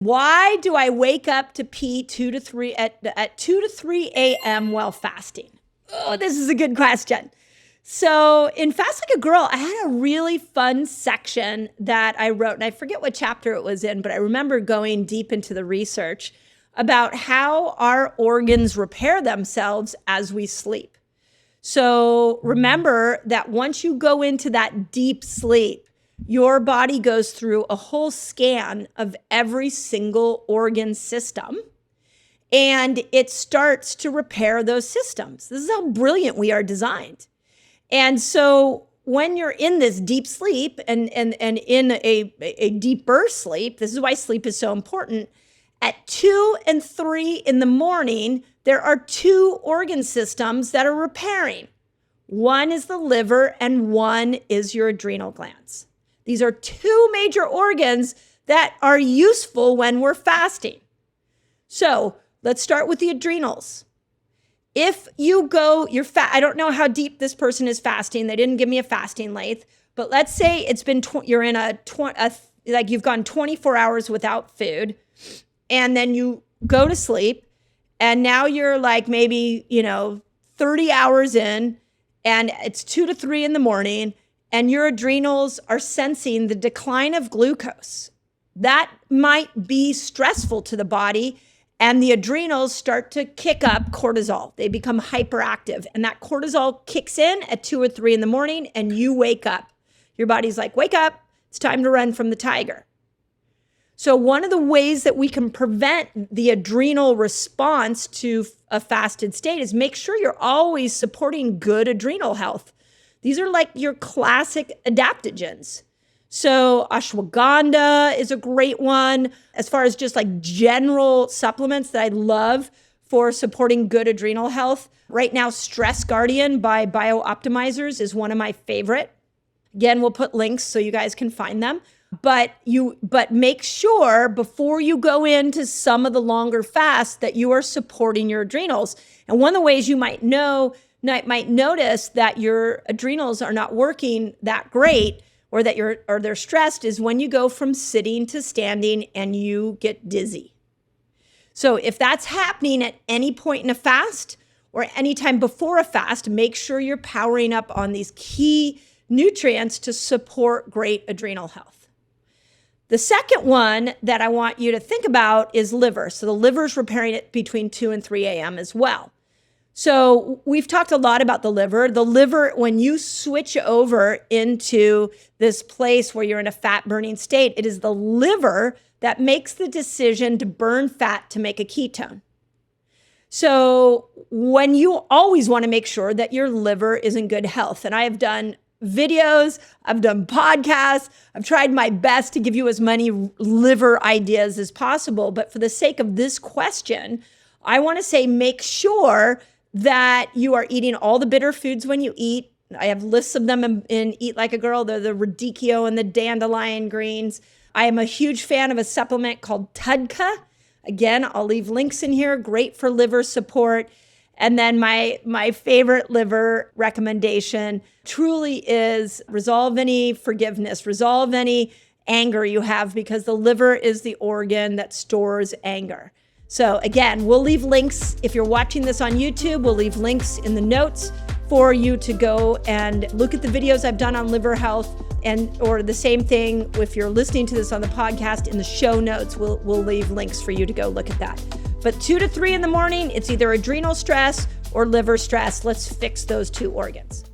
Why do I wake up to pee 2 to 3 at 2 to 3 a.m. while fasting? Oh, this is a good question. So in Fast Like a Girl, I had a really fun section that I wrote, and I forget what chapter it was in, but I remember going deep into the research about how our organs repair themselves as we sleep. So remember that once you go into that deep sleep, your body goes through a whole scan of every single organ system, and it starts to repair those systems. This is how brilliant we are designed. And so when you're in this deep sleep and in a deeper sleep, this is why sleep is so important. At 2 and 3 in the morning, there are 2 organ systems that are repairing. One is the liver and one is your adrenal glands. These are 2 major organs that are useful when we're fasting. So let's start with the adrenals. If you go, I don't know how deep this person is fasting. They didn't give me a fasting length, but let's say it's been, you're in like you've gone 24 hours without food, and then you go to sleep, and now you're like maybe, 30 hours in, and it's 2 to 3 in the morning, and your adrenals are sensing the decline of glucose. That might be stressful to the body. And the adrenals start to kick up cortisol. They become hyperactive. And that cortisol kicks in at 2 or 3 in the morning, and you wake up. Your body's like, wake up. It's time to run from the tiger. So one of the ways that we can prevent the adrenal response to a fasted state is make sure you're always supporting good adrenal health. These are like your classic adaptogens. So ashwagandha is a great one as far as just like general supplements that I love for supporting good adrenal health. Right now, Stress Guardian by BioOptimizers is one of my favorite. Again, we'll put links so you guys can find them. But make sure before you go into some of the longer fasts that you are supporting your adrenals. And one of the ways you might notice that your adrenals are not working that great or that they're stressed is when you go from sitting to standing and you get dizzy. So if that's happening at any point in a fast or any time before a fast, make sure you're powering up on these key nutrients to support great adrenal health. The second one that I want you to think about is liver. So the liver's repairing it between 2 and 3 a.m. as well. So we've talked a lot about the liver. The liver, when you switch over into this place where you're in a fat burning state, it is the liver that makes the decision to burn fat to make a ketone. So when you always want to make sure that your liver is in good health. And I have done videos, I've done podcasts, I've tried my best to give you as many liver ideas as possible. But for the sake of this question, I want to say make sure that you are eating all the bitter foods when you eat. I have lists of them in Eat Like a Girl. They're the radicchio and the dandelion greens. I am a huge fan of a supplement called Tudka. Again, I'll leave links in here. Great for liver support. And then my favorite liver recommendation truly is resolve any forgiveness, resolve any anger you have, because the liver is the organ that stores anger. So again, we'll leave links. If you're watching this on YouTube, we'll leave links in the notes for you to go and look at the videos I've done on liver health, or the same thing if you're listening to this on the podcast. In the show notes, we'll leave links for you to go look at that. But 2 to 3 in the morning, it's either adrenal stress or liver stress. Let's fix those 2 organs.